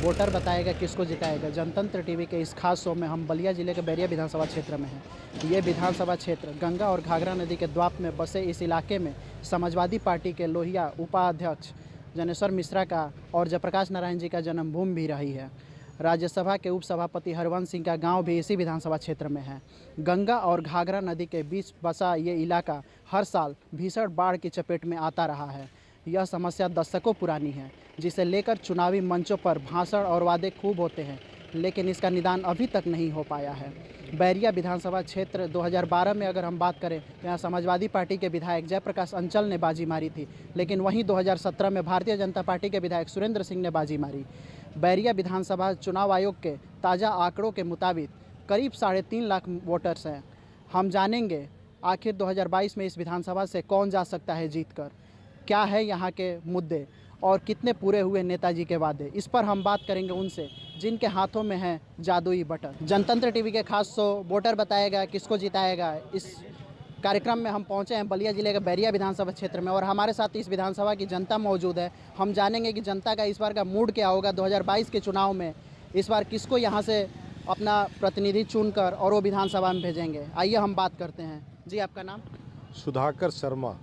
Voter बताएगा किसको जिताएगा। जनतंत्र टीवी के इस खास शो में हम बलिया जिले के बैरिया विधानसभा क्षेत्र में हैं। ये विधानसभा क्षेत्र गंगा और घाघरा नदी के द्वाप में बसे इस इलाके में समाजवादी पार्टी के लोहिया उपाध्यक्ष जनेश्वर मिश्रा का और जयप्रकाश नारायण जी का जन्मभूमि भी रही है। राज्यसभा के उपसभापति हरवंश सिंह का गांव भी इसी विधानसभा क्षेत्र में है। गंगा और घाघरा नदी के बीच बसा ये इलाका हर साल भीषण बाढ़ की चपेट में आता रहा है। यह समस्या दशकों पुरानी है, जिसे लेकर चुनावी मंचों पर भाषण और वादे खूब होते हैं, लेकिन इसका निदान अभी तक नहीं हो पाया है। बैरिया विधानसभा क्षेत्र 2012 में अगर हम बात करें तो यहाँ समाजवादी पार्टी के विधायक जयप्रकाश अंचल ने बाजी मारी थी, लेकिन वहीं 2017 में भारतीय जनता पार्टी के विधायक सुरेंद्र सिंह ने बाजी मारी। बैरिया विधानसभा चुनाव आयोग के ताज़ा आंकड़ों के मुताबिक करीब 3.5 लाख वोटर्स हैं। हम जानेंगे आखिर 2022 में इस विधानसभा से कौन जा सकता है जीतकर, क्या है यहाँ के मुद्दे और कितने पूरे हुए नेताजी के वादे। इस पर हम बात करेंगे उनसे जिनके हाथों में है जादुई बटन। जनतंत्र टीवी के खास शो वोटर बताएगा किसको जिताएगा, इस कार्यक्रम में हम पहुंचे हैं बलिया जिले के बैरिया विधानसभा क्षेत्र में और हमारे साथ इस विधानसभा की जनता मौजूद है। हम जानेंगे कि जनता का इस बार का मूड क्या होगा। 2022 के चुनाव में इस बार किसको यहाँ से अपना प्रतिनिधि चुनकर और वो विधानसभा में भेजेंगे। आइए हम बात करते हैं। जी, आपका नाम? सुधाकर शर्मा।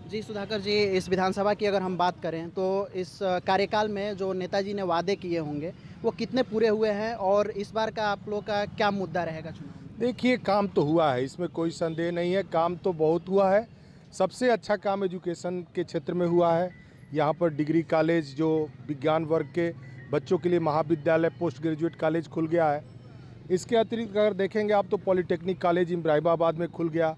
जी सुधाकर जी, इस विधानसभा की अगर हम बात करें तो इस कार्यकाल में जो नेताजी ने वादे किए होंगे वो कितने पूरे हुए हैं और इस बार का आप लोग का क्या मुद्दा रहेगा चुनाव में? देखिए, काम तो हुआ है, इसमें कोई संदेह नहीं है। काम तो बहुत हुआ है। सबसे अच्छा काम एजुकेशन के क्षेत्र में हुआ है। यहाँ पर डिग्री कॉलेज, जो विज्ञान वर्ग के बच्चों के लिए महाविद्यालय, पोस्ट ग्रेजुएट कॉलेज खुल गया है। इसके अतिरिक्त अगर देखेंगे आप तो पॉलिटेक्निक कॉलेज इब्राहिमाबाद में खुल गया।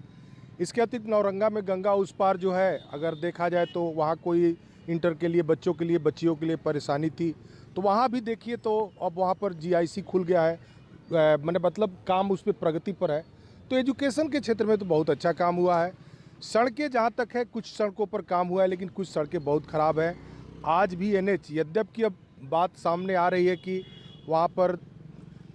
इसके अतिरिक्त नौरंगा में गंगा उस पार जो है, अगर देखा जाए तो वहाँ कोई इंटर के लिए बच्चों के लिए, बच्चियों के लिए परेशानी थी, तो वहाँ भी देखिए तो अब वहाँ पर जीआईसी खुल गया है। मैंने मतलब काम उस पर प्रगति पर है। तो एजुकेशन के क्षेत्र में तो बहुत अच्छा काम हुआ है। सड़कें जहाँ तक है, कुछ सड़कों पर काम हुआ है, लेकिन कुछ सड़कें बहुत ख़राब हैं। आज भी एनएच, यद्यपि अब बात सामने आ रही है कि वहाँ पर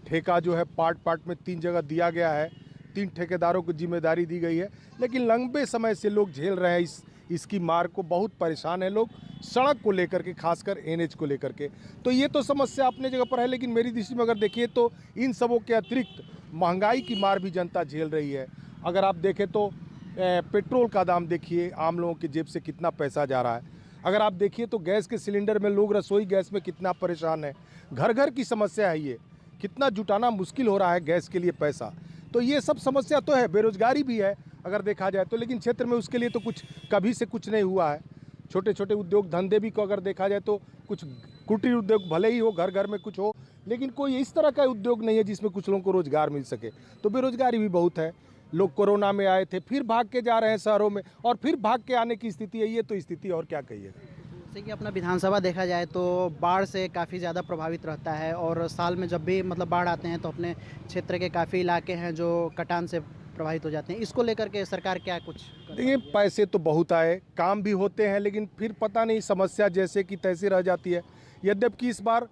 ठेका जो है पार्ट पार्ट में 3 जगह दिया गया है, 3 ठेकेदारों को जिम्मेदारी दी गई है, लेकिन लंबे समय से लोग झेल रहे हैं इसकी मार को। बहुत परेशान है लोग सड़क को लेकर के, खासकर एनएच को लेकर के। तो ये तो समस्या अपने जगह पर है, लेकिन मेरी दृष्टि में अगर देखिए तो इन सबों के अतिरिक्त महंगाई की मार भी जनता झेल रही है। अगर आप देखें तो पेट्रोल का दाम देखिए, आम लोगों की जेब से कितना पैसा जा रहा है। अगर आप देखिए तो गैस के सिलेंडर में लोग रसोई गैस में कितना परेशान है। घर घर की समस्या है ये, कितना जुटाना मुश्किल हो रहा है गैस के लिए पैसा। तो ये सब समस्या तो है। बेरोजगारी भी है अगर देखा जाए तो, लेकिन क्षेत्र में उसके लिए तो कुछ कभी से कुछ नहीं हुआ है। छोटे छोटे उद्योग धंधे भी को अगर देखा जाए तो कुछ कुटीर उद्योग भले ही हो, घर घर में कुछ हो, लेकिन कोई इस तरह का उद्योग नहीं है जिसमें कुछ लोगों को रोजगार मिल सके। तो बेरोजगारी भी बहुत है। लोग कोरोना में आए थे, फिर भाग के जा रहे हैं शहरों में, और फिर भाग के आने की स्थिति है। ये तो स्थिति और क्या कहिए। जैसे कि अपना विधानसभा देखा जाए तो बाढ़ से काफ़ी ज़्यादा प्रभावित रहता है और साल में जब भी मतलब बाढ़ आते हैं तो अपने क्षेत्र के काफ़ी इलाके हैं जो कटान से प्रभावित हो जाते हैं। इसको लेकर के सरकार क्या कुछ? देखिए, पैसे तो बहुत आए, काम भी होते हैं, लेकिन फिर पता नहीं समस्या जैसे कि तैसे रह जाती है। यद्यपि इस बार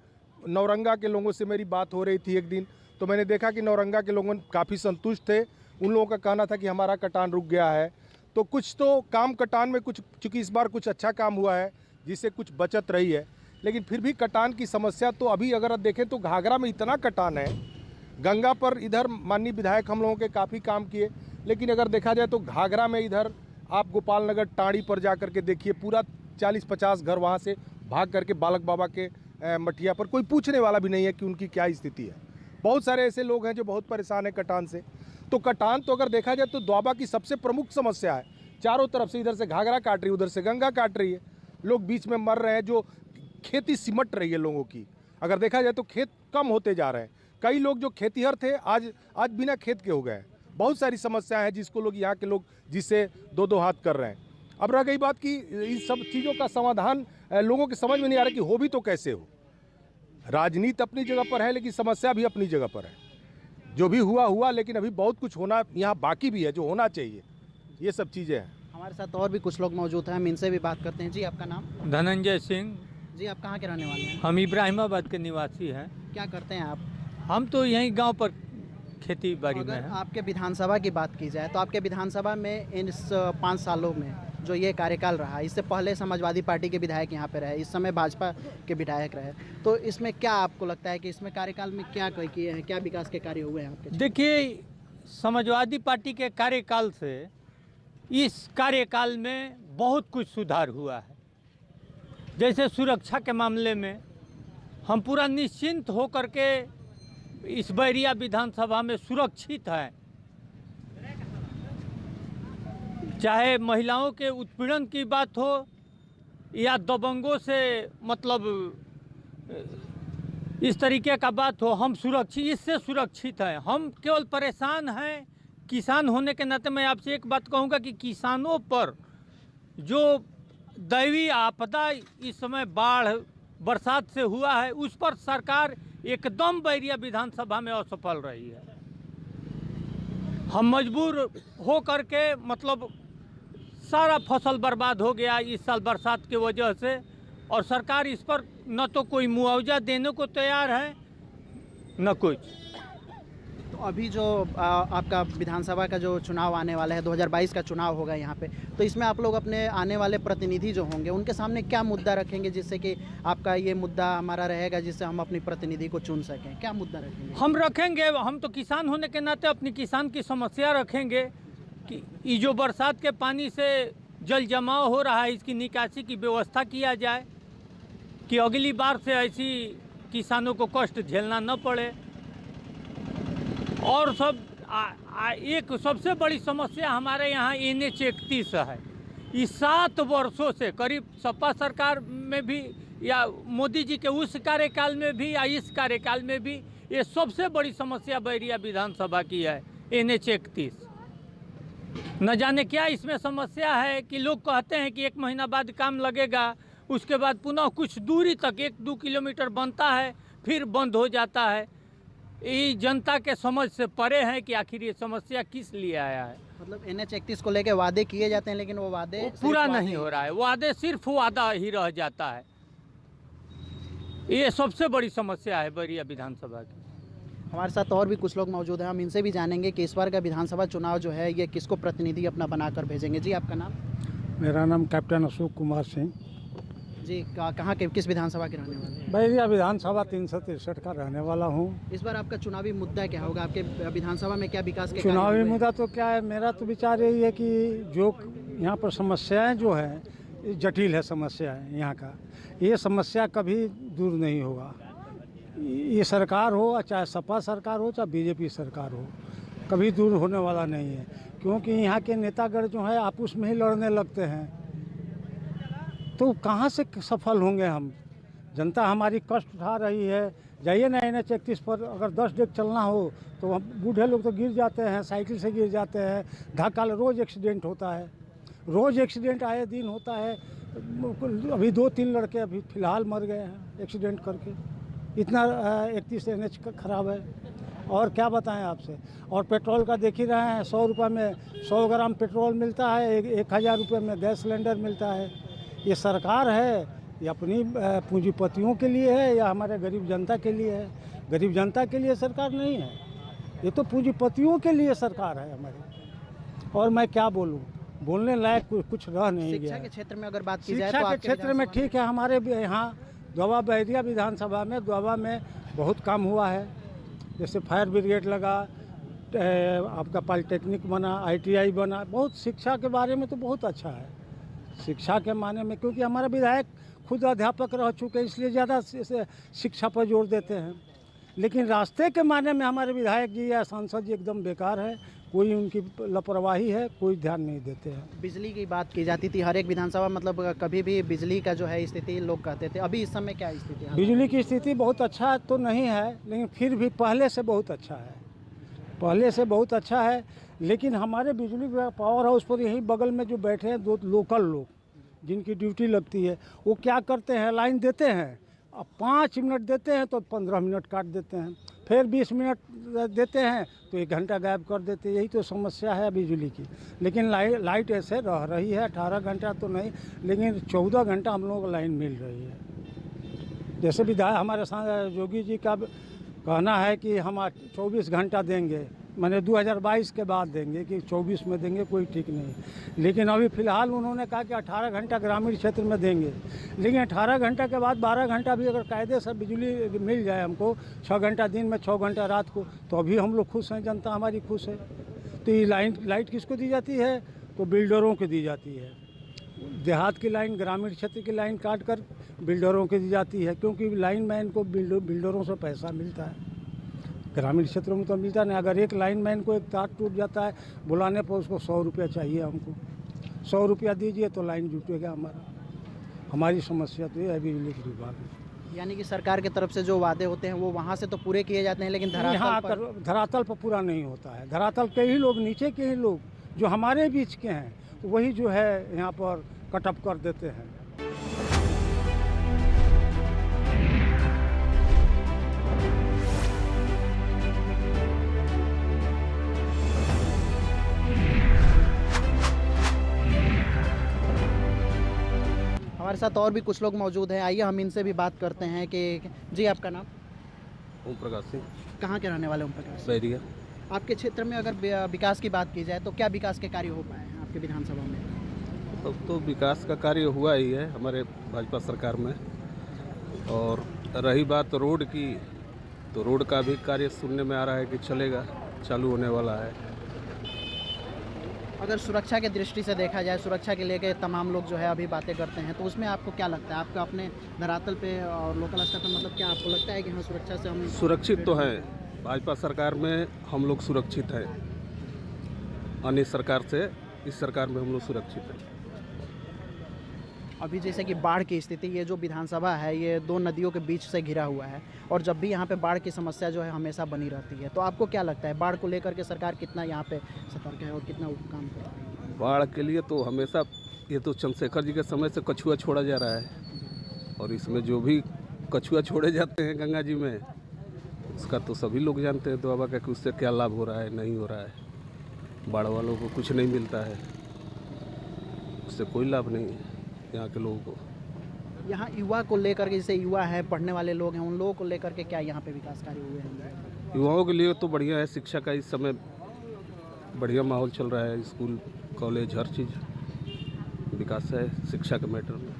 नौरंगा के लोगों से मेरी बात हो रही थी एक दिन, तो मैंने देखा कि नौरंगा के लोग काफ़ी संतुष्ट थे। उन लोगों का कहना था कि हमारा कटान रुक गया है। तो कुछ तो काम कटान में कुछ, चूँकि इस बार कुछ अच्छा काम हुआ है जिससे कुछ बचत रही है, लेकिन फिर भी कटान की समस्या तो अभी अगर आप देखें तो घाघरा में इतना कटान है। गंगा पर इधर माननीय विधायक हम लोगों के काफ़ी काम किए, लेकिन अगर देखा जाए तो घाघरा में इधर आप गोपाल नगर टाड़ी पर जा कर के देखिए, पूरा 40-50 घर वहाँ से भाग करके बालक बाबा के मठिया पर, कोई पूछने वाला भी नहीं है कि उनकी क्या स्थिति है। बहुत सारे ऐसे लोग हैं जो बहुत परेशान हैं कटान से। तो कटान तो अगर देखा जाए तो द्वाबा की सबसे प्रमुख समस्या है। चारों तरफ से, इधर से घाघरा काट रही है, उधर से गंगा काट रही है, लोग बीच में मर रहे हैं। जो खेती सिमट रही है लोगों की, अगर देखा जाए तो खेत कम होते जा रहे हैं। कई लोग जो खेतीहर थे आज बिना खेत के हो गए। बहुत सारी समस्याएं हैं जिसको लोग, यहाँ के लोग जिससे 2-2 हाथ कर रहे हैं। अब रह गई बात कि इन सब चीज़ों का समाधान लोगों के समझ में नहीं आ रहा कि हो भी तो कैसे हो। राजनीति अपनी जगह पर है, लेकिन समस्या भी अपनी जगह पर है। जो भी हुआ, लेकिन अभी बहुत कुछ होना यहाँ बाकी भी है जो होना चाहिए। ये सब चीज़ें हैं। हमारे साथ और भी कुछ लोग मौजूद हैं, हम इनसे भी बात करते हैं। जी, आपका नाम? धनंजय सिंह। जी, आप कहाँ के रहने वाले हैं? हम इब्राहिमाबाद के निवासी हैं। क्या करते हैं आप? हम तो यहीं गांव पर खेती बाड़ी में अगर हैं। आपके विधानसभा की बात की जाए तो आपके विधानसभा में इन 5 सालों में जो ये कार्यकाल रहा, इससे पहले समाजवादी पार्टी के विधायक यहाँ पे रहे, इस समय भाजपा के विधायक रहे, तो इसमें क्या आपको लगता है कि इसमें कार्यकाल में क्या किए हैं, क्या विकास के कार्य हुए हैं आपके? देखिए, समाजवादी पार्टी के कार्यकाल से इस कार्यकाल में बहुत कुछ सुधार हुआ है। जैसे सुरक्षा के मामले में हम पूरा निश्चिंत होकर के इस बैरिया विधानसभा में सुरक्षित हैं। चाहे महिलाओं के उत्पीड़न की बात हो या दबंगों से मतलब इस तरीके का बात हो, हम सुरक्षित, इससे सुरक्षित हैं। हम केवल परेशान हैं किसान होने के नाते। मैं आपसे एक बात कहूँगा कि किसानों पर जो दैवीय आपदा इस समय बाढ़ बरसात से हुआ है, उस पर सरकार एकदम बैरिया विधानसभा में असफल रही है। हम मजबूर हो करके मतलब सारा फसल बर्बाद हो गया इस साल बरसात की वजह से, और सरकार इस पर न तो कोई मुआवजा देने को तैयार है न कुछ। तो अभी जो आपका विधानसभा का जो चुनाव आने वाला है, 2022 का चुनाव होगा यहाँ पे, तो इसमें आप लोग अपने आने वाले प्रतिनिधि जो होंगे उनके सामने क्या मुद्दा रखेंगे जिससे कि आपका ये मुद्दा हमारा रहेगा, जिससे हम अपनी प्रतिनिधि को चुन सकें? क्या मुद्दा रखेंगे? हम रखेंगे, हम तो किसान होने के नाते अपनी किसान की समस्या रखेंगे कि ये जो बरसात के पानी से जल जमाव हो रहा है, इसकी निकासी की व्यवस्था किया जाए कि अगली बार से ऐसी किसानों को कष्ट झेलना न पड़े। और सब एक सबसे बड़ी समस्या हमारे यहाँ NH 31 है। इस 7 वर्षों से करीब सपा सरकार में भी या मोदी जी के उस कार्यकाल में भी या इस कार्यकाल में भी ये सबसे बड़ी समस्या बैरिया विधानसभा की है, NH 31। न जाने क्या इसमें समस्या है कि लोग कहते हैं कि 1 महीना बाद काम लगेगा, उसके बाद पुनः कुछ दूरी तक 1-2 किलोमीटर बनता है, फिर बंद हो जाता है। ये जनता के समझ से परे है कि आखिर ये समस्या किस लिए आया है। मतलब NH 31 को लेके वादे किए जाते हैं, लेकिन वो वादे पूरा नहीं हो रहा है, वादे सिर्फ वादा ही रह जाता है। ये सबसे बड़ी समस्या है बैरिया विधानसभा की। हमारे साथ और भी कुछ लोग मौजूद हैं, हम इनसे भी जानेंगे कि इस बार का विधानसभा चुनाव जो है ये किसको प्रतिनिधि अपना बनाकर भेजेंगे। जी, आपका नाम? मेरा नाम कैप्टन अशोक कुमार सिंह। जी, कहाँ के, किस विधानसभा के रहने वाले हैं? बैरिया विधानसभा 363 का रहने वाला हूँ। इस बार आपका चुनावी मुद्दा क्या होगा? आपके विधानसभा में क्या विकास के चुनावी कार्य हुए? मुद्दा तो क्या है, मेरा तो विचार यही है कि जो यहाँ पर समस्याएं जो है जटिल है, समस्याएं यहाँ का, ये समस्या कभी दूर नहीं होगा। ये सरकार हो, चाहे सपा सरकार हो, चाहे बीजेपी सरकार हो, कभी दूर होने वाला नहीं है। क्योंकि यहाँ के नेतागण जो है आपस में ही लड़ने लगते हैं, तो कहाँ से सफल होंगे हम? जनता हमारी कष्ट उठा रही है। जाइए ना NH 31 पर, अगर 10 डेग चलना हो तो हम बूढ़े लोग तो गिर जाते हैं, साइकिल से गिर जाते हैं, धक्का, रोज़ एक्सीडेंट होता है, रोज़ एक्सीडेंट आए दिन होता है। अभी 2-3 लड़के अभी फ़िलहाल मर गए हैं एक्सीडेंट करके। इतना 31 NH का ख़राब है, और क्या बताएं आपसे। और पेट्रोल का देख ही रहे हैं, 100 रुपये में 100 ग्राम पेट्रोल मिलता है, 1000 रुपये में गैस सिलेंडर मिलता है। ये सरकार है, ये अपनी पूंजीपतियों के लिए है या हमारे गरीब जनता के लिए है? गरीब जनता के लिए सरकार नहीं है, ये तो पूंजीपतियों के लिए सरकार है हमारी। और मैं क्या बोलूँ, बोलने लायक कुछ रह नहीं गया। शिक्षा के क्षेत्र में अगर बात की जाए शिक्षा तो के आपके क्षेत्र में ठीक है, हमारे यहाँ दोवा बैरिया विधानसभा में दोवा में बहुत काम हुआ है। जैसे फायर ब्रिगेड लगा, आपका पॉलिटेक्निक बना, ITI बना, बहुत शिक्षा के बारे में तो बहुत अच्छा है। शिक्षा के माने में, क्योंकि हमारा विधायक खुद अध्यापक रह चुके हैं, इसलिए ज़्यादा शिक्षा पर जोर देते हैं। लेकिन रास्ते के माने में हमारे विधायक जी या सांसद जी एकदम बेकार है, कोई उनकी लापरवाही है, कोई ध्यान नहीं देते हैं। बिजली की बात की जाती थी हर एक विधानसभा, मतलब कभी भी बिजली का जो है स्थिति लोग कहते थे, अभी इस समय क्या स्थिति है? बिजली की स्थिति बहुत अच्छा तो नहीं है, लेकिन फिर भी पहले से बहुत अच्छा है, पहले से बहुत अच्छा है। लेकिन हमारे बिजली पावर हाउस पर यहीं बगल में जो बैठे हैं 2 लोकल लोग जिनकी ड्यूटी लगती है, वो क्या करते हैं, लाइन देते हैं, अब 5 मिनट देते हैं तो 15 मिनट काट देते हैं, फिर 20 मिनट देते हैं तो 1 घंटा गायब कर देते हैं। यही तो समस्या है बिजली की। लेकिन लाइट ऐसे रह रही है, 18 घंटा तो नहीं, लेकिन 14 घंटा हम लोगों को लाइन मिल रही है। जैसे विधायक हमारे साथ योगी जी का कहना है कि हम 24 घंटा देंगे, मैंने 2022 के बाद देंगे कि 24 में देंगे, कोई ठीक नहीं। लेकिन अभी फ़िलहाल उन्होंने कहा कि 18 घंटा ग्रामीण क्षेत्र में देंगे, लेकिन 18 घंटा के बाद 12 घंटा भी अगर कायदे से बिजली मिल जाए हमको, 6 घंटा दिन में 6 घंटा रात को, तो अभी हम लोग खुश हैं, जनता हमारी खुश है। तो ये लाइट किसको दी जाती है? तो बिल्डरों को दी जाती है। देहात की लाइन, ग्रामीण क्षेत्र की लाइन काट कर बिल्डरों को दी जाती है, क्योंकि लाइन मैन को बिल्डरों से पैसा मिलता है। ग्रामीण क्षेत्रों में तो मिलता नहीं। अगर एक लाइन मैन को एक तार टूट जाता है, बुलाने पर उसको 100 रुपया चाहिए हमको। 100 रुपया दीजिए तो लाइन जुटेगा हमारा। हमारी समस्या तो ये है बिजली के विभाग में। यानी कि सरकार की तरफ से जो वादे होते हैं वो वहाँ से तो पूरे किए जाते हैं, लेकिन यहाँ धरातल आकर पर धरातल पर पूरा नहीं होता है। धरातल के ही लोग, नीचे के ही लोग जो हमारे बीच के हैं, वही जो है यहाँ पर कटअप कर देते हैं। हमारे साथ और भी कुछ लोग मौजूद हैं, आइए हम इनसे भी बात करते हैं कि जी आपका नाम? ओम प्रकाश सिंह, कहाँ के रहने वाले ओम प्रकाश? बैरिया। आपके क्षेत्र में अगर विकास की बात की जाए तो क्या विकास के कार्य हो पाए हैं आपके विधानसभा में? अब तो विकास का कार्य हुआ ही है हमारे भाजपा सरकार में। और रही बात रोड की, तो रोड का भी कार्य सुनने में आ रहा है कि चलेगा, चालू होने वाला है। अगर सुरक्षा के दृष्टि से देखा जाए, सुरक्षा के लेके तमाम लोग जो है अभी बातें करते हैं, तो उसमें आपको क्या लगता है? आपका अपने धरातल पे और लोकल स्तर पर मतलब क्या आपको लगता है कि हाँ सुरक्षा से हम सुरक्षित तो हैं, भाजपा सरकार में हम लोग सुरक्षित हैं। अन्य सरकार से इस सरकार में हम लोग सुरक्षित हैं। अभी जैसे कि बाढ़ की स्थिति, ये जो विधानसभा है ये 2 नदियों के बीच से घिरा हुआ है और जब भी यहाँ पे बाढ़ की समस्या जो है हमेशा बनी रहती है, तो आपको क्या लगता है बाढ़ को लेकर के सरकार कितना यहाँ पे सतर्क है और कितना काम कर रही है? बाढ़ के लिए तो हमेशा, ये तो चंद्रशेखर जी के समय से कछुआ छोड़ा जा रहा है, और इसमें जो भी कछुआ छोड़े जाते हैं गंगा जी में, उसका तो सभी लोग जानते हैं दुआबा का कि उससे क्या लाभ हो रहा है, नहीं हो रहा है। बाढ़ वालों को कुछ नहीं मिलता है, उससे कोई लाभ नहीं है यहाँ के लोगों को। यहाँ युवा को लेकर के, जैसे युवा है, पढ़ने वाले लोग हैं, उन लोगों को लेकर के क्या यहाँ पे विकास कार्य हुए हैं? युवाओं के लिए तो बढ़िया है, शिक्षा का इस समय बढ़िया माहौल चल रहा है। स्कूल, कॉलेज, हर चीज़ विकास है शिक्षा के मैटर में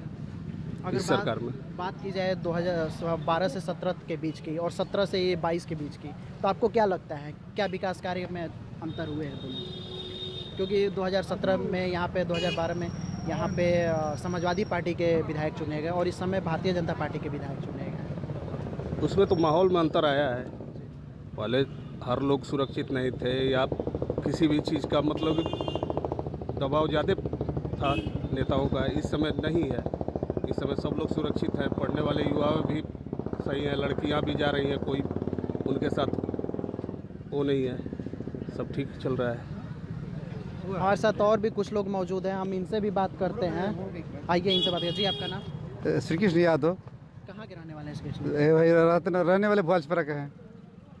अगर इस सरकार में। बात की जाए 2012 से 17 के बीच की और 17 से ये 22 के बीच की, तो आपको क्या लगता है क्या विकास कार्य में अंतर हुए हैं दोनों? क्योंकि 2017 में यहाँ पे, 2012 में यहाँ पे समाजवादी पार्टी के विधायक चुने गए और इस समय भारतीय जनता पार्टी के विधायक चुने गए। उसमें तो माहौल में अंतर आया है। पहले हर लोग सुरक्षित नहीं थे, या किसी भी चीज़ का मतलब दबाव ज़्यादा था नेताओं का। इस समय नहीं है, इस समय सब लोग सुरक्षित हैं। पढ़ने वाले युवा भी सही हैं, लड़कियां भी जा रही हैं, कोई उनके साथ वो नहीं है, सब ठीक चल रहा है। हमारे साथ और भी कुछ लोग मौजूद हैं, हम इनसे भी बात करते हैं। आइए इनसे बात करें। जी आपका नाम? श्री कृष्ण यादव। कहाँ के रहने वाले हैं? कृष्ण भाई रहने वाले भोजपुरा के हैं।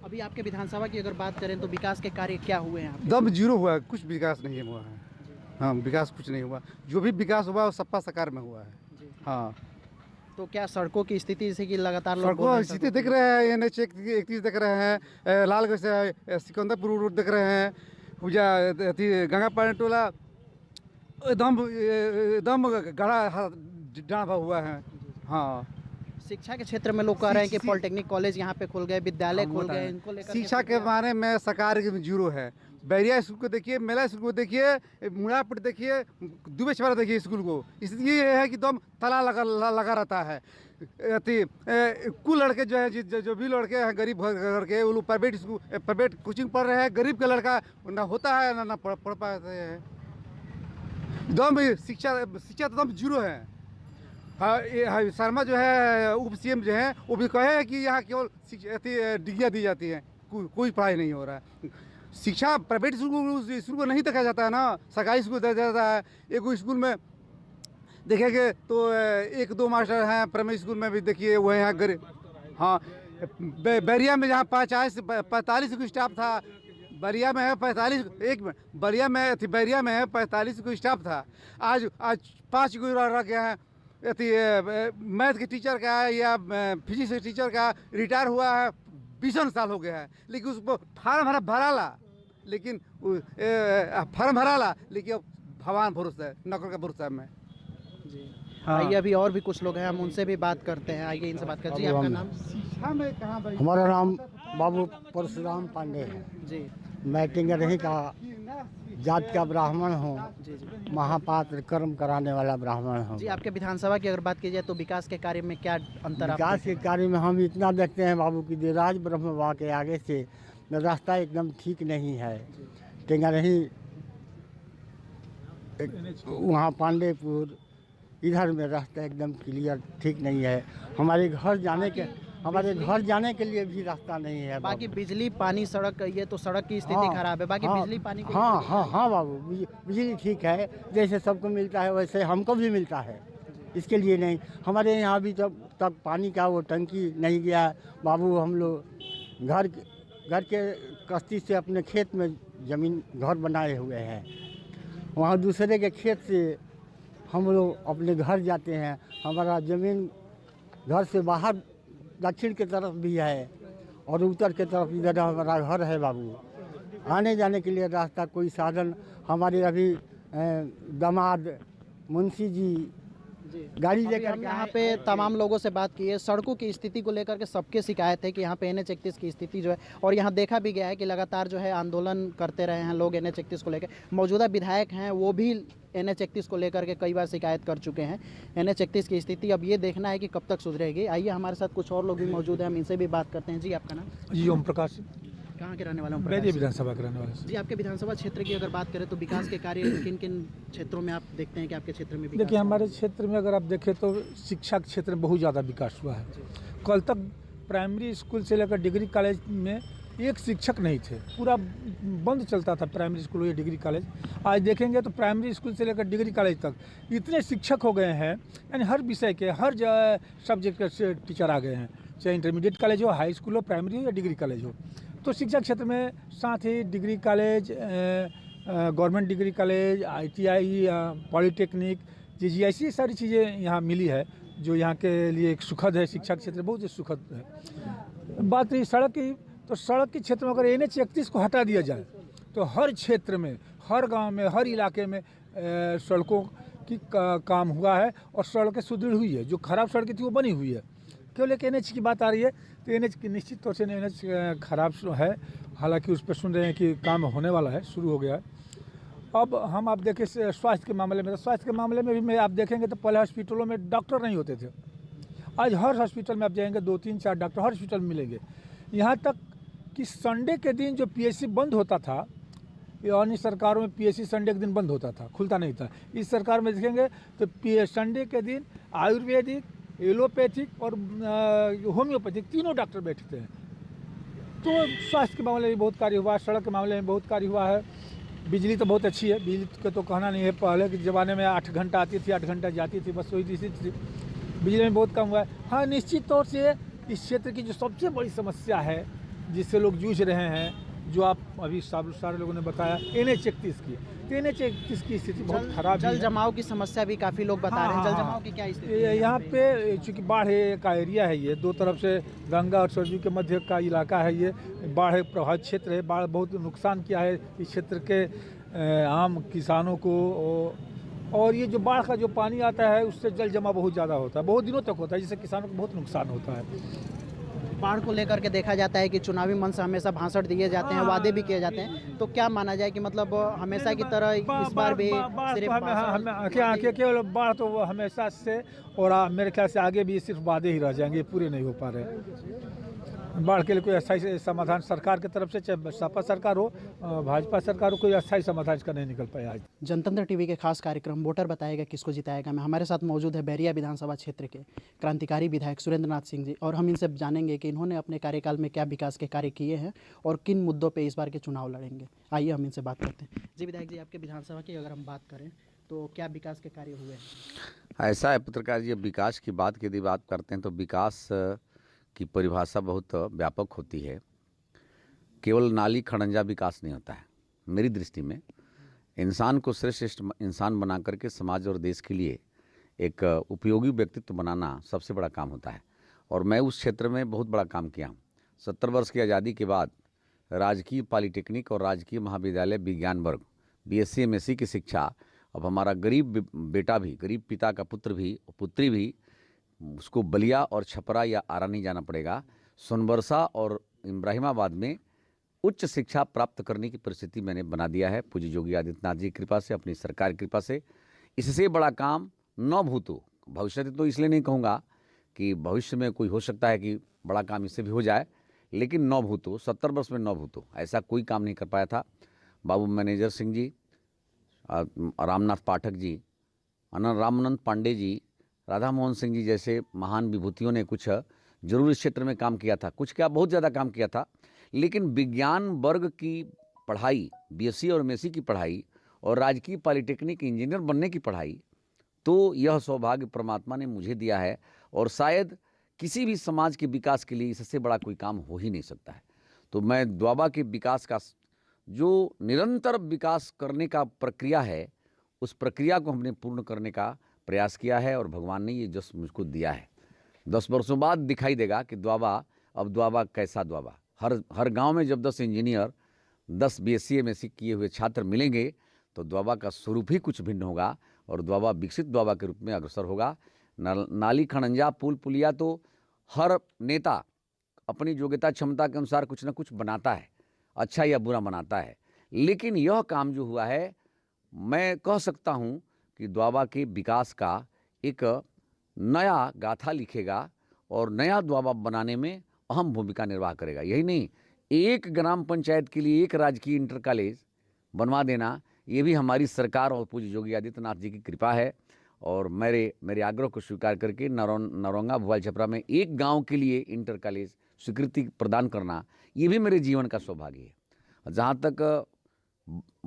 अभी आपके विधानसभा की अगर बात करें तो विकास के कार्य क्या हुए हैं आपके? दम जीरो हुआ है, कुछ विकास नहीं हुआ है। हाँ, विकास कुछ नहीं हुआ। जो भी विकास हुआ वो सपा सरकार में हुआ है। जी। हाँ, तो क्या सड़कों की स्थिति जैसे कि लगातार लोग बोल सड़कों रहे हैं, स्थिति सड़कों देख रहे हैं, NH 31 देख रहे हैं, लालगंज से सिकंदरपुर रोड देख रहे हैं, गंगा पानी टोला एकदम गड़ा डाँबा हुआ है। हाँ, शिक्षा के क्षेत्र में लोग कह रहे हैं कि पॉलिटेक्निक कॉलेज यहाँ पे खुल गए, विद्यालय खुल गए, इनको लेकर शिक्षा के बारे में सरकार जीरो है। बैरिया स्कूल को देखिए, मेला स्कूल को देखिए, मुड़ापुर देखिए, दुबे छपरा देखिए स्कूल को। इसलिए ये है कि एकदम ताला लगा रहता है। कुल लड़के जो है, जो भी लड़के हैं गरीब घर के, वो लोग प्राइवेट स्कूल, प्राइवेट कोचिंग पढ़ रहे हैं। गरीब का लड़का ना होता है ना पढ़ पाते हैं। एकदम शिक्षा एकदम जीरो है। हाँ, शर्मा जो है उप CM जो है, वो भी कहे कि यहाँ केवल डिग्रियाँ दी जाती हैं, कोई पढ़ाई नहीं हो रहा है। शिक्षा प्राइवेट स्कूल को नहीं देखा जाता है ना, सरकारी स्कूल देखा जाता है। एक स्कूल में देखेंगे तो 1-2 मास्टर हैं, प्राइमरी स्कूल में भी देखिए वो यहाँ गरीब। हाँ, बैरिया में जहाँ 45 को स्टाफ था, बैरिया में है 45, एक मिनट, बैरिया में है 45 को स्टाफ था। आज 5 को रह गए हैं। मैथ के टीचर का है या फिजिक्स के टीचर का रिटायर हुआ है, 20 साल हो गया है, लेकिन उसको फार्म भरा ला लेकिन फार्म भरा ला, लेकिन अब भगवान भरोसा है, नौकर का भरोसा है मैं। जी हाँ। आइए अभी और भी कुछ लोग हैं, हम उनसे भी बात करते हैं। आइए इनसे बात करते हैं। जी आपका नाम? हमारा नाम बाबू परशुराम पांडे है। जी मैं टिंगरही का जात का ब्राह्मण हूँ, जी जी महापात्र कर्म कराने वाला ब्राह्मण हूँ। जी आपके विधानसभा की अगर बात की जाए तो विकास के कार्य में क्या अंतर आप विकास के कार्य में हम इतना देखते हैं बाबू की देराज ब्रह्मवा के आगे से रास्ता एकदम ठीक नहीं है। टिंगरही वहाँ पांडेपुर इधर में रास्ता एकदम क्लियर ठीक नहीं है। हमारे घर जाने के लिए भी रास्ता नहीं है। बाकी बिजली पानी सड़क, ये तो सड़क की स्थिति खराब है, बाकी बिजली पानी की हाँ बाबू, बिजली ठीक है, जैसे सबको मिलता है वैसे हमको भी मिलता है। इसके लिए नहीं, हमारे यहाँ अभी तक पानी का वो टंकी नहीं गया बाबू। हम लोग घर के कश्ती से अपने खेत में ज़मीन घर बनाए हुए हैं, वहाँ दूसरे के खेत से हम लोग अपने घर जाते हैं। हमारा ज़मीन घर से बाहर दक्षिण की तरफ भी है और उत्तर की तरफ इधर हमारा घर है बाबू। आने जाने के लिए रास्ता कोई साधन, हमारे अभी दामाद मुंशी जी गाड़ी अभी लेकर हम यहाँ पे तमाम लोगों से बात की है। सड़कों की स्थिति को लेकर के सबके शिकायत है कि यहाँ पे NH31 की स्थिति जो है, और यहाँ देखा भी गया है कि लगातार जो है आंदोलन करते रहे हैं लोग NH31 को लेकर। मौजूदा विधायक हैं वो भी NH31 को लेकर के कई बार शिकायत कर चुके हैं। NH31 की स्थिति अब ये देखना है कि कब तक सुधरेगी। आइए हमारे साथ कुछ और लोग भी मौजूद हैं, हम इनसे भी बात करते हैं। जी आपका नाम? जी ओम प्रकाश, कहाँ के रहने वाले हैं? बैरिया विधानसभा के रहने वाले। जी आपके विधानसभा क्षेत्र की अगर बात करें तो विकास के कार्य किन किन क्षेत्रों में आप देखते हैं कि आपके क्षेत्र में विकास? देखिए, हमारे क्षेत्र में अगर आप देखें तो शिक्षा के क्षेत्र में बहुत ज़्यादा विकास हुआ है। कल तक प्राइमरी स्कूल से लेकर डिग्री कॉलेज में एक शिक्षक नहीं थे, पूरा बंद चलता था प्राइमरी स्कूल या डिग्री कॉलेज। आज देखेंगे तो प्राइमरी स्कूल से लेकर डिग्री कॉलेज तक इतने शिक्षक हो गए हैं, यानी हर विषय के हर सब्जेक्ट के टीचर आ गए हैं, चाहे इंटरमीडिएट कॉलेज हो, हाई स्कूल हो, प्राइमरी हो या डिग्री कॉलेज हो। तो शिक्षा क्षेत्र में साथ ही degree college, government degree college, ITI, polytechnic, जी ऐसी सारी चीज़ें यहाँ मिली है जो यहाँ के लिए एक सुखद है। शिक्षा क्षेत्र बहुत ही सुखद है। बात रही सड़क की, तो सड़क के क्षेत्र में अगर NH31 को हटा दिया जाए तो हर क्षेत्र में, हर गांव में, हर इलाके में सड़कों की काम हुआ है और सड़कें सुदृढ़ हुई है। जो खराब सड़कें थी वो बनी हुई है। केवल एक NH की बात आ रही है तो NH की निश्चित तौर से NH खराब है, हालांकि उस पर सुन रहे हैं कि काम होने वाला है, शुरू हो गया है। अब हम आप देखें स्वास्थ्य के मामले में, तो स्वास्थ्य के मामले में भी मैं आप देखेंगे तो पहले हॉस्पिटलों में डॉक्टर नहीं होते थे। आज हर हॉस्पिटल में आप जाएंगे 2-3-4 डॉक्टर हर हॉस्पिटल में मिलेंगे। यहाँ तक कि संडे के दिन जो PSC बंद होता था, अन्य सरकारों में PSC संडे के दिन बंद होता था, खुलता नहीं था। इस सरकार में देखेंगे तो संडे के दिन आयुर्वेदिक, एलोपैथिक और होम्योपैथिक तीनों डॉक्टर बैठते हैं। तो स्वास्थ्य के मामले में बहुत कार्य हुआ है, सड़क के मामले में बहुत कार्य हुआ है। बिजली तो बहुत अच्छी है, बिजली का तो कहना नहीं है। पहले के ज़माने में 8 घंटा आती थी, 8 घंटा जाती थी, बस वही स्थिति थी। बिजली में बहुत कम हुआ है। हाँ, निश्चित तौर से इस क्षेत्र की जो सबसे बड़ी समस्या है जिससे लोग जूझ रहे हैं, जो आप अभी सारे लोगों ने बताया, NH31 की। तो NH31 की स्थिति बहुत खराब है। जल जमाव की समस्या भी काफ़ी लोग बता रहे हैं। जल जमाव की क्या स्थिति है? यहाँ पे चूँकि बाढ़ का एरिया है, ये 2 तरफ से गंगा और सरयू के मध्य का इलाका है, ये बाढ़ प्रभावित क्षेत्र है। बाढ़ बहुत नुकसान किया है इस क्षेत्र के आम किसानों को। और ये जो बाढ़ का जो पानी आता है उससे जल जमा बहुत ज़्यादा होता है, बहुत दिनों तक होता है, जिससे किसानों को बहुत नुकसान होता है। बाढ़ को लेकर के देखा जाता है कि चुनावी मन से हमेशा भाषण दिए जाते हैं, वादे भी किए जाते हैं। तो क्या माना जाए कि मतलब हमेशा की तरह इस बार भी सिर्फ केवल बाढ़ तो हमेशा से, और मेरे ख्याल से आगे भी सिर्फ वादे ही रह जाएंगे, पूरे नहीं हो पा रहे। बाढ़ के लिए कोई अस्थायी समाधान सरकार की तरफ से, चाहे सपा सरकार हो, भाजपा सरकार हो, कोई अस्थायी समाधान इसका नहीं निकल पाया आज। जनतंत्र टीवी के खास कार्यक्रम वोटर बताएगा किसको जिताएगा में हमारे साथ मौजूद है बैरिया विधानसभा क्षेत्र के क्रांतिकारी विधायक सुरेंद्र नाथ सिंह जी, और हम इनसे जानेंगे कि इन्होंने अपने कार्यकाल में क्या विकास के कार्य किए हैं और किन मुद्दों पर इस बार के चुनाव लड़ेंगे। आइए हम इनसे बात करते हैं। जी विधायक जी, आपके विधानसभा की अगर हम बात करें तो क्या विकास के कार्य हुए हैं? ऐसा है पत्रकार जी, विकास की बात यदि बात करते हैं तो विकास की परिभाषा बहुत व्यापक होती है। केवल नाली खड़ंजा विकास नहीं होता है। मेरी दृष्टि में इंसान को श्रेष्ठ इंसान बना करके समाज और देश के लिए एक उपयोगी व्यक्तित्व बनाना सबसे बड़ा काम होता है। और मैं उस क्षेत्र में बहुत बड़ा काम किया हूँ। 70 वर्ष की आज़ादी के बाद राजकीय पॉलिटेक्निक और राजकीय महाविद्यालय विज्ञान वर्ग BSc MSc की शिक्षा अब हमारा गरीब बेटा भी, गरीब पिता का पुत्र भी, पुत्री भी, उसको बलिया और छपरा या आरा नहीं जाना पड़ेगा, सोनबरसा और इब्राहिमाबाद में उच्च शिक्षा प्राप्त करने की परिस्थिति मैंने बना दिया है पूज्य योगी आदित्यनाथ जी की कृपा से, अपनी सरकार की कृपा से। इससे बड़ा काम न भूतो, भविष्य तो इसलिए नहीं कहूँगा कि भविष्य में कोई हो सकता है कि बड़ा काम इससे भी हो जाए, लेकिन न भूतो, 70 वर्ष में न भूतो ऐसा कोई काम नहीं कर पाया था। बाबू मैनेजर सिंह जी, रामनाथ पाठक जी, रामानंद पांडे जी, राधा मोहन सिंह जी जैसे महान विभूतियों ने कुछ जरूर इस क्षेत्र में काम किया था, कुछ क्या बहुत ज़्यादा काम किया था। लेकिन विज्ञान वर्ग की पढ़ाई, BSc और MSc की पढ़ाई और राजकीय पॉलिटेक्निक इंजीनियर बनने की पढ़ाई, तो यह सौभाग्य परमात्मा ने मुझे दिया है और शायद किसी भी समाज के विकास के लिए इससे बड़ा कोई काम हो ही नहीं सकता है। तो मैं द्वाबा के विकास का जो निरंतर विकास करने का प्रक्रिया है, उस प्रक्रिया को हमने पूर्ण करने का प्रयास किया है और भगवान ने ये जस मुझको दिया है। 10 वर्षों बाद दिखाई देगा कि द्वाबा, अब द्वाबा कैसा द्वाबा। हर गांव में जब 10 इंजीनियर, 10 BSc MSc किए हुए छात्र मिलेंगे तो द्वाबा का स्वरूप ही कुछ भिन्न होगा और द्वाबा विकसित द्वाबा के रूप में अग्रसर होगा। नाली खड़ंजा पुल पुलिया तो हर नेता अपनी योग्यता क्षमता के अनुसार कुछ न कुछ बनाता है, अच्छा या बुरा बनाता है। लेकिन यह काम जो हुआ है, मैं कह सकता हूँ कि द्वाबा के विकास का एक नया गाथा लिखेगा और नया द्वाबा बनाने में अहम भूमिका निर्वाह करेगा। यही नहीं, एक ग्राम पंचायत के लिए एक राजकीय इंटर कॉलेज बनवा देना, ये भी हमारी सरकार और पूज्य योगी आदित्यनाथ जी की कृपा है। और मेरे आग्रह को स्वीकार करके नरौंगा भोपाल छपरा में एक गांव के लिए इंटर कॉलेज स्वीकृति प्रदान करना, ये भी मेरे जीवन का सौभाग्य है। जहाँ तक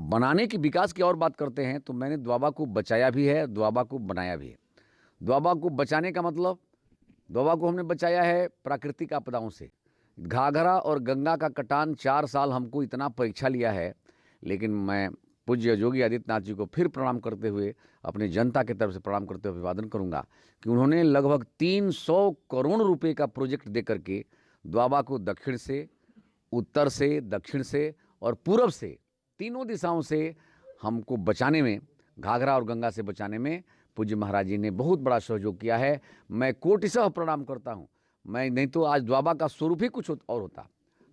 बनाने की विकास की और बात करते हैं तो मैंने द्वाबा को बचाया भी है, द्वाबा को बनाया भी है। द्वाबा को बचाने का मतलब, द्वाबा को हमने बचाया है प्राकृतिक आपदाओं से। घाघरा और गंगा का कटान 4 साल हमको इतना परीक्षा लिया है, लेकिन मैं पूज्य योगी आदित्यनाथ जी को फिर प्रणाम करते हुए, अपनी जनता की तरफ से प्रणाम करते हुए अभिवादन करूंगा कि उन्होंने लगभग 300 करोड़ रुपए का प्रोजेक्ट दे करके द्वाबा को दक्षिण से, उत्तर से, दक्षिण से और पूर्व से, तीनों दिशाओं से हमको बचाने में, घाघरा और गंगा से बचाने में पूज्य महाराज जी ने बहुत बड़ा सहयोग किया है। मैं कोटिशः प्रणाम करता हूँ। मैं नहीं तो आज द्वाबा का स्वरूप ही कुछ और होता।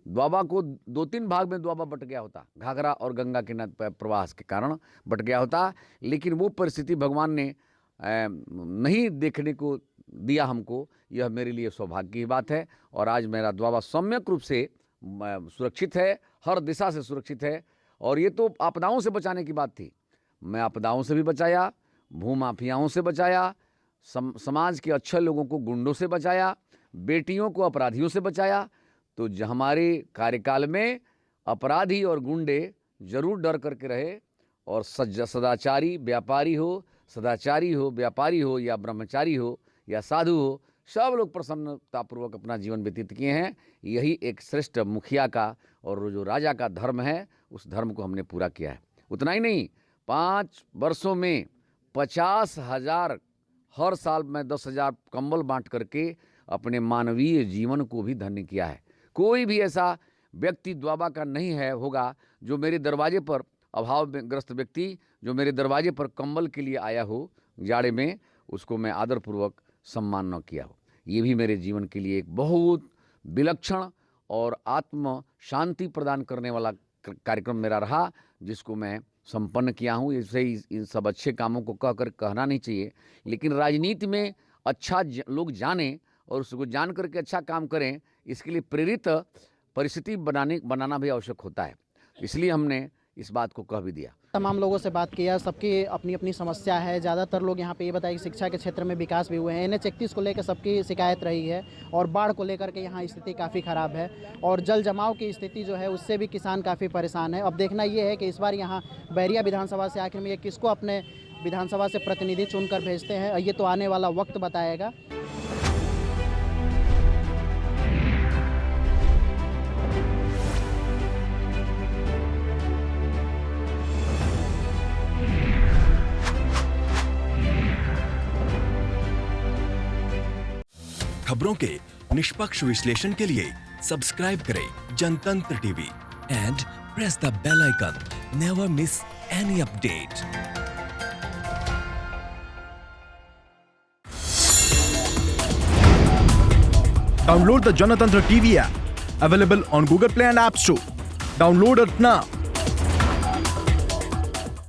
द्वाबा को 2-3 भाग में द्वाबा बट गया होता, घाघरा और गंगा के प्रवाह के कारण बट गया होता। लेकिन वो परिस्थिति भगवान ने नहीं देखने को दिया हमको, यह मेरे लिए सौभाग्य की बात है। और आज मेरा द्वाबा सम्यक रूप से सुरक्षित है, हर दिशा से सुरक्षित है। और ये तो आपदाओं से बचाने की बात थी, मैं आपदाओं से भी बचाया, भूमाफियाओं से बचाया, समाज के अच्छे लोगों को गुंडों से बचाया, बेटियों को अपराधियों से बचाया। तो हमारे कार्यकाल में अपराधी और गुंडे जरूर डर करके रहे और सदाचारी व्यापारी हो, सदाचारी हो, व्यापारी हो या ब्रह्मचारी हो या साधु हो, सब लोग प्रसन्नतापूर्वक अपना जीवन व्यतीत किए हैं। यही एक श्रेष्ठ मुखिया का और जो राजा का धर्म है, उस धर्म को हमने पूरा किया है। उतना ही नहीं, 5 वर्षों में 50,000, हर साल मैं 10,000 कंबल बांट करके अपने मानवीय जीवन को भी धन्य किया है। कोई भी ऐसा व्यक्ति द्वाबा का नहीं है होगा जो मेरे दरवाजे पर, अभावग्रस्त व्यक्ति जो मेरे दरवाजे पर कंबल के लिए आया हो जाड़े में, उसको मैं आदरपूर्वक सम्मान न किया हो। ये भी मेरे जीवन के लिए एक बहुत विलक्षण और आत्म शांति प्रदान करने वाला कार्यक्रम मेरा रहा, जिसको मैं संपन्न किया हूँ। इससे इन सब अच्छे कामों को कहना नहीं चाहिए, लेकिन राजनीति में अच्छा लोग जाने और उसको जान करके अच्छा काम करें, इसके लिए प्रेरित परिस्थिति बनाना भी आवश्यक होता है। इसलिए हमने इस बात को कह भी दिया। तमाम लोगों से बात किया, सबकी अपनी अपनी समस्या है। ज़्यादातर लोग यहाँ पे ये बताए कि शिक्षा के क्षेत्र में विकास भी हुए हैं। NH 31 को लेकर सबकी शिकायत रही है और बाढ़ को लेकर के यहाँ स्थिति काफ़ी ख़राब है और जल जमाव की स्थिति जो है उससे भी किसान काफ़ी परेशान है। अब देखना ये है कि इस बार यहाँ बैरिया विधानसभा से आखिर में ये किसको अपने विधानसभा से प्रतिनिधि चुनकर भेजते हैं, ये तो आने वाला वक्त बताएगा। खबरों के निष्पक्ष विश्लेषण के लिए सब्सक्राइब करें जनतंत्र TV. and press the bell icon. Never miss any update. Download the Janatantra TV app, available on Google Play and App Store. Download it now.